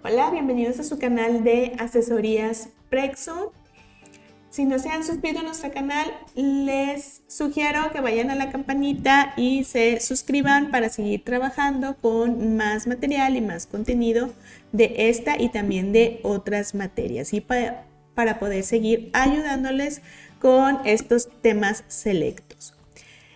Hola, bienvenidos a su canal de asesorías Prexo. Si no se han suscrito a nuestro canal, les sugiero que vayan a la campanita y se suscriban para seguir trabajando con más material y más contenido de esta y también de otras materias y para poder seguir ayudándoles con estos temas selectos.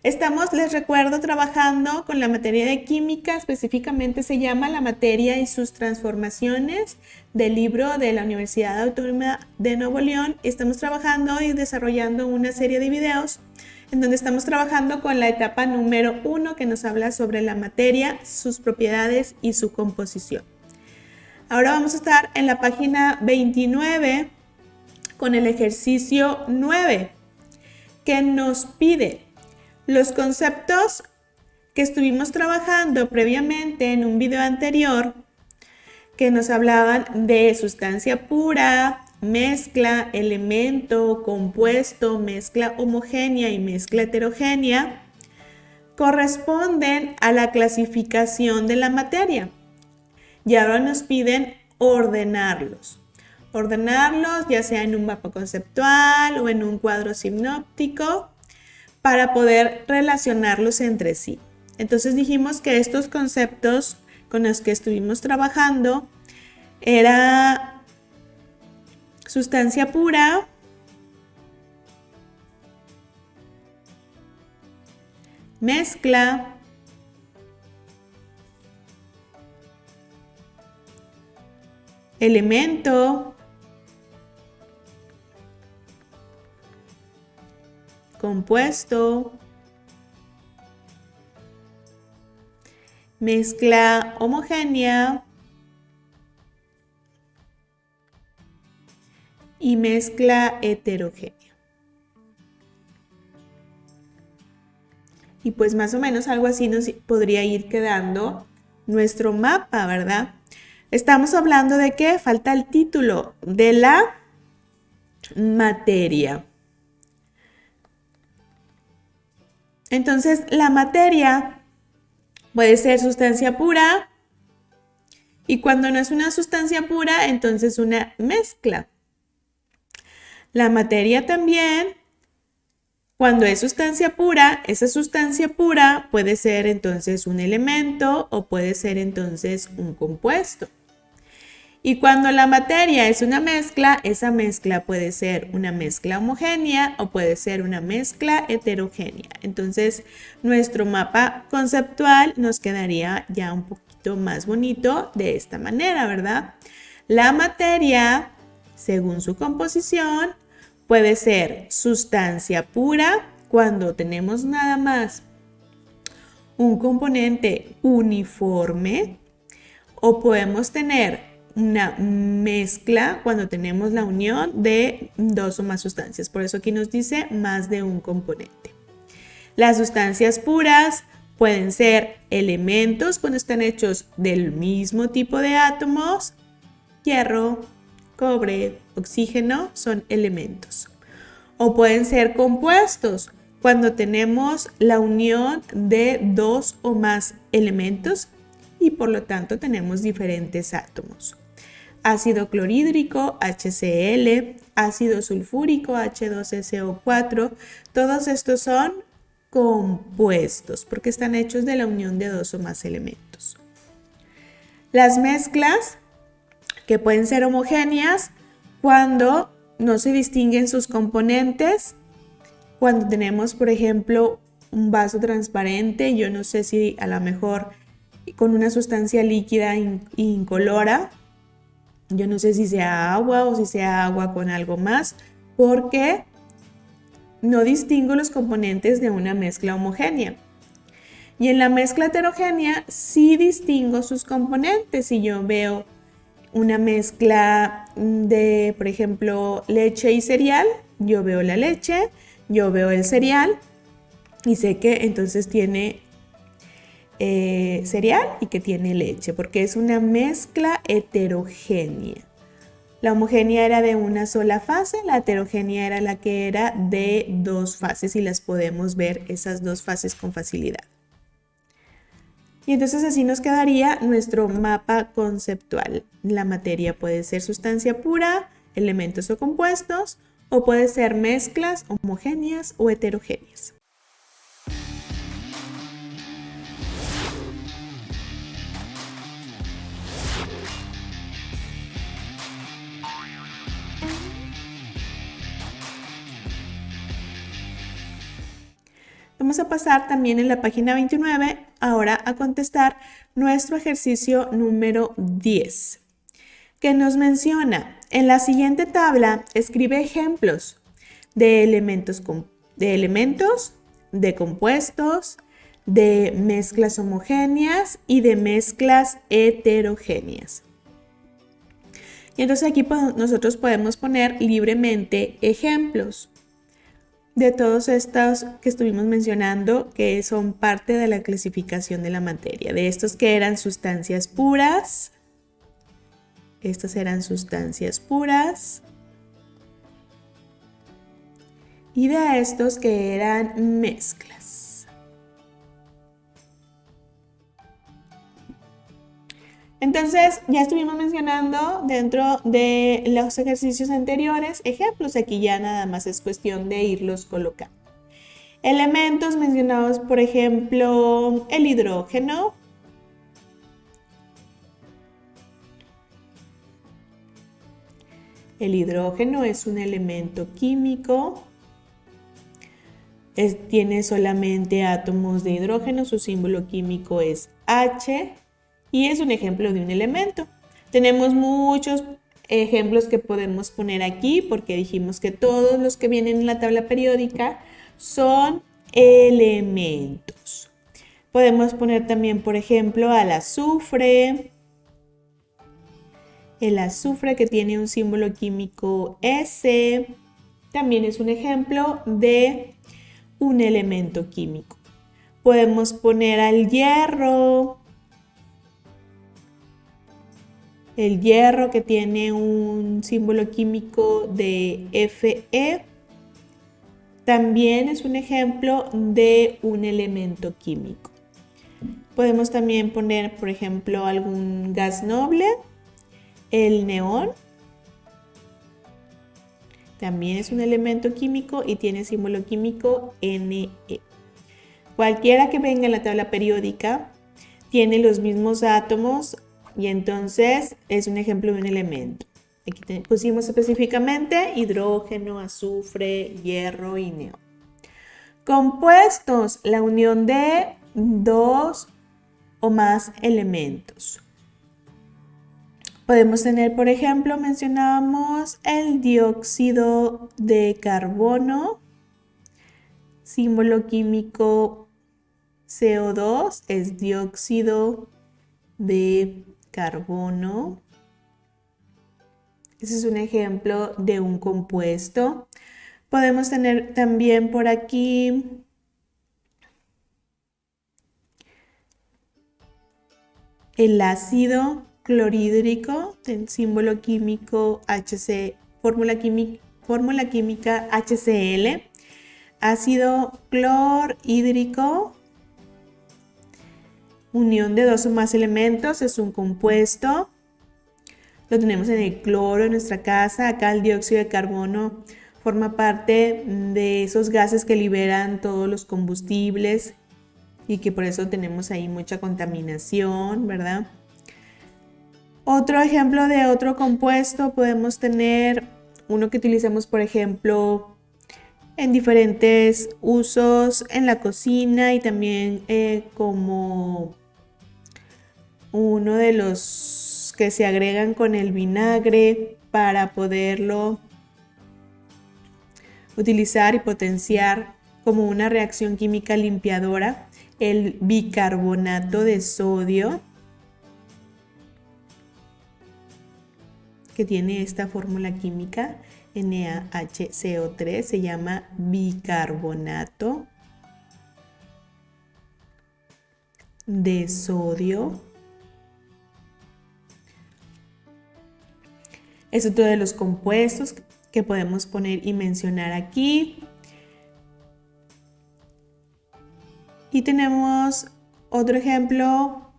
Estamos, les recuerdo, trabajando con la materia de química, específicamente se llama La materia y sus transformaciones, del libro de la Universidad Autónoma de Nuevo León. Estamos trabajando y desarrollando una serie de videos en donde estamos trabajando con la etapa número 1 que nos habla sobre la materia, sus propiedades y su composición. Ahora vamos a estar en la página 29 con el ejercicio 9 que nos pide los conceptos que estuvimos trabajando previamente en un video anterior que nos hablaban de sustancia pura, mezcla, elemento, compuesto, mezcla homogénea y mezcla heterogénea, corresponden a la clasificación de la materia. Y ahora nos piden ordenarlos. Ordenarlos ya sea en un mapa conceptual o en un cuadro sinóptico, para poder relacionarlos entre sí. Entonces dijimos que estos conceptos con los que estuvimos trabajando era sustancia pura, mezcla, elemento, compuesto, mezcla homogénea y mezcla heterogénea. Y pues más o menos algo así nos podría ir quedando nuestro mapa, ¿verdad? Estamos hablando de que falta el título de la materia. Entonces, la materia puede ser sustancia pura y cuando no es una sustancia pura, entonces una mezcla. La materia también, cuando es sustancia pura, esa sustancia pura puede ser entonces un elemento o puede ser entonces un compuesto. Y cuando la materia es una mezcla, esa mezcla puede ser una mezcla homogénea o puede ser una mezcla heterogénea. Entonces, nuestro mapa conceptual nos quedaría ya un poquito más bonito de esta manera, ¿verdad? La materia, según su composición, puede ser sustancia pura cuando tenemos nada más un componente uniforme o podemos tener una mezcla cuando tenemos la unión de dos o más sustancias. Por eso aquí nos dice más de un componente. Las sustancias puras pueden ser elementos cuando están hechos del mismo tipo de átomos. Hierro, cobre, oxígeno son elementos. O pueden ser compuestos cuando tenemos la unión de dos o más elementos y por lo tanto tenemos diferentes átomos. Ácido clorhídrico, HCl, ácido sulfúrico, H2SO4, todos estos son compuestos porque están hechos de la unión de dos o más elementos. Las mezclas, que pueden ser homogéneas cuando no se distinguen sus componentes, cuando tenemos, por ejemplo, un vaso transparente, yo no sé si a lo mejor con una sustancia líquida incolora, yo no sé si sea agua o si sea agua con algo más, porque no distingo los componentes de una mezcla homogénea. Y en la mezcla heterogénea sí distingo sus componentes. Si yo veo una mezcla de, por ejemplo, leche y cereal, yo veo la leche, yo veo el cereal y sé que entonces tiene cereal y que tiene leche, porque es una mezcla heterogénea. La homogénea era de una sola fase, la heterogénea era la que era de dos fases y las podemos ver esas dos fases con facilidad. Y entonces así nos quedaría nuestro mapa conceptual. La materia puede ser sustancia pura, elementos o compuestos, o puede ser mezclas homogéneas o heterogéneas. Vamos a pasar también en la página 29 ahora a contestar nuestro ejercicio número 10, que nos menciona: en la siguiente tabla escribe ejemplos de elementos, de compuestos, de mezclas homogéneas y de mezclas heterogéneas. Y entonces aquí nosotros podemos poner libremente ejemplos de todos estos que estuvimos mencionando, que son parte de la clasificación de la materia. De estos que eran sustancias puras, estas eran sustancias puras, y de estos que eran mezclas. Entonces, ya estuvimos mencionando dentro de los ejercicios anteriores ejemplos. Aquí ya nada más es cuestión de irlos colocando. Elementos mencionados, por ejemplo, el hidrógeno. El hidrógeno es un elemento químico. Tiene solamente átomos de hidrógeno. Su símbolo químico es H. Y es un ejemplo de un elemento. Tenemos muchos ejemplos que podemos poner aquí porque dijimos que todos los que vienen en la tabla periódica son elementos. Podemos poner también, por ejemplo, al azufre. El azufre, que tiene un símbolo químico S, también es un ejemplo de un elemento químico. Podemos poner al hierro. El hierro, que tiene un símbolo químico de Fe, también es un ejemplo de un elemento químico. Podemos también poner, por ejemplo, algún gas noble. El neón también es un elemento químico y tiene símbolo químico Ne. Cualquiera que venga en la tabla periódica tiene los mismos átomos, y entonces es un ejemplo de un elemento. Aquí pusimos específicamente hidrógeno, azufre, hierro y neón. Compuestos: la unión de dos o más elementos. Podemos tener, por ejemplo, mencionábamos el dióxido de carbono, símbolo químico CO2, es dióxido de carbono. Ese es un ejemplo de un compuesto. Podemos tener también por aquí el ácido clorhídrico, el símbolo químico HC, fórmula química HCl. Ácido clorhídrico, unión de dos o más elementos, es un compuesto. Lo tenemos en el cloro en nuestra casa. Acá el dióxido de carbono forma parte de esos gases que liberan todos los combustibles y que por eso tenemos ahí mucha contaminación, ¿verdad? Otro ejemplo de otro compuesto podemos tener uno que utilizamos, por ejemplo, en diferentes usos en la cocina y también como uno de los que se agregan con el vinagre para poderlo utilizar y potenciar como una reacción química limpiadora, el bicarbonato de sodio, que tiene esta fórmula química NaHCO3, se llama bicarbonato de sodio. Es otro de los compuestos que podemos poner y mencionar aquí. Y tenemos Otro ejemplo,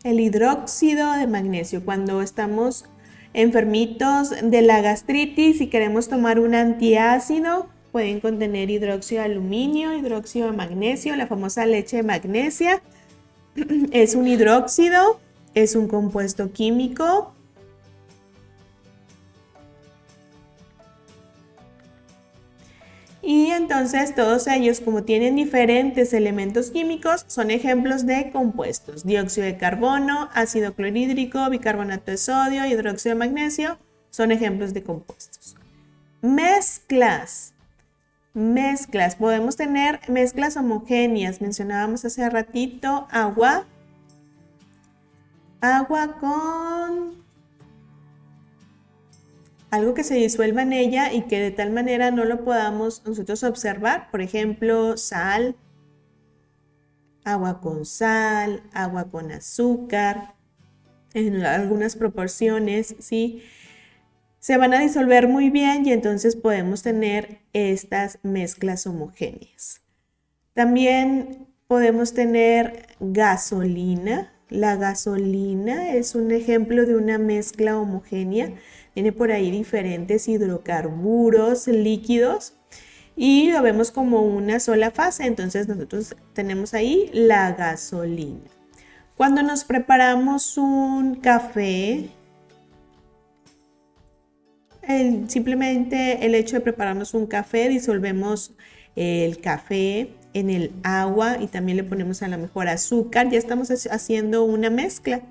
el hidróxido de magnesio. Cuando estamos enfermitos de la gastritis y queremos tomar un antiácido, pueden contener hidróxido de aluminio, hidróxido de magnesio, la famosa leche de magnesia. Es un hidróxido, es un compuesto químico. Y entonces todos ellos, como tienen diferentes elementos químicos, son ejemplos de compuestos. Dióxido de carbono, ácido clorhídrico, bicarbonato de sodio, hidróxido de magnesio, son ejemplos de compuestos. Mezclas. Mezclas. Podemos tener mezclas homogéneas. Mencionábamos hace ratito agua con algo que se disuelva en ella y que de tal manera no lo podamos nosotros observar. Por ejemplo, sal, agua con sal, agua con azúcar, en algunas proporciones, ¿sí? Se van a disolver muy bien y entonces podemos tener estas mezclas homogéneas. También podemos tener gasolina. La gasolina es un ejemplo de una mezcla homogénea. Tiene por ahí diferentes hidrocarburos líquidos y lo vemos como una sola fase. Entonces nosotros tenemos ahí la gasolina. Cuando nos preparamos un café, simplemente el hecho de prepararnos un café, disolvemos el café en el agua y también le ponemos a lo mejor azúcar, ya estamos haciendo una mezcla.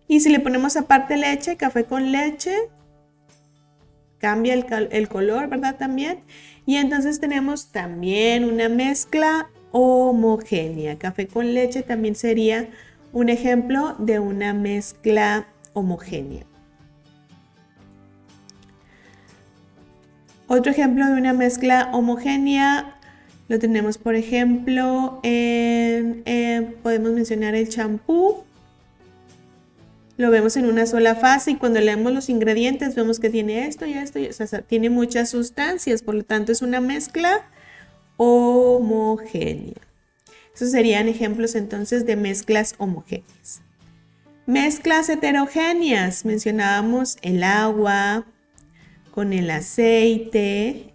Y si le ponemos aparte leche, café con leche, cambia el color, ¿verdad? También. Y entonces tenemos también una mezcla homogénea. Café con leche también sería un ejemplo de una mezcla homogénea. Otro ejemplo de una mezcla homogénea lo tenemos, por ejemplo, podemos mencionar el champú. Lo vemos en una sola fase y cuando leemos los ingredientes vemos que tiene esto y esto, o sea, tiene muchas sustancias, por lo tanto es una mezcla homogénea. Esos serían ejemplos entonces de mezclas homogéneas. Mezclas heterogéneas, mencionábamos el agua con el aceite,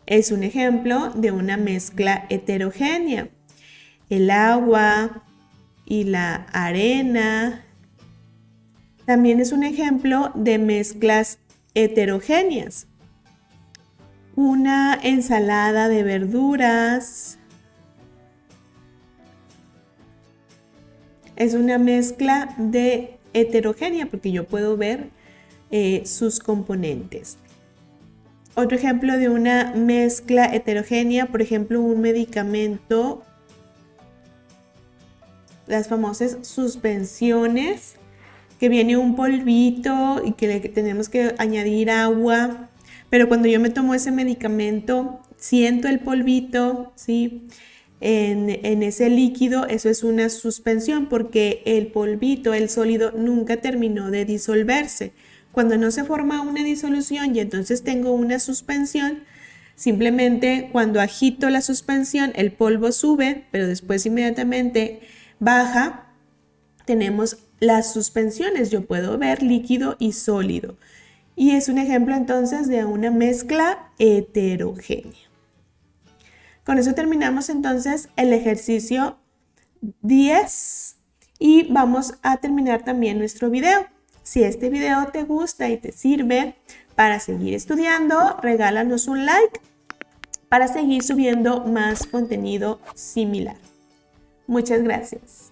es un ejemplo de una mezcla heterogénea. El agua y la arena también es un ejemplo de mezclas heterogéneas. Una ensalada de verduras es una mezcla de heterogénea porque yo puedo ver sus componentes. Otro ejemplo de una mezcla heterogénea, por ejemplo, un medicamento, las famosas suspensiones, que viene un polvito y que le tenemos que añadir agua, pero cuando yo me tomo ese medicamento, siento el polvito, ¿sí? En ese líquido, eso es una suspensión porque el polvito, el sólido, nunca terminó de disolverse. Cuando no se forma una disolución y entonces tengo una suspensión, simplemente cuando agito la suspensión, el polvo sube, pero después inmediatamente baja, tenemos las suspensiones. Yo puedo ver líquido y sólido. Y es un ejemplo entonces de una mezcla heterogénea. Con eso terminamos entonces el ejercicio 10 y vamos a terminar también nuestro video. Si este video te gusta y te sirve para seguir estudiando, regálanos un like para seguir subiendo más contenido similar. Muchas gracias.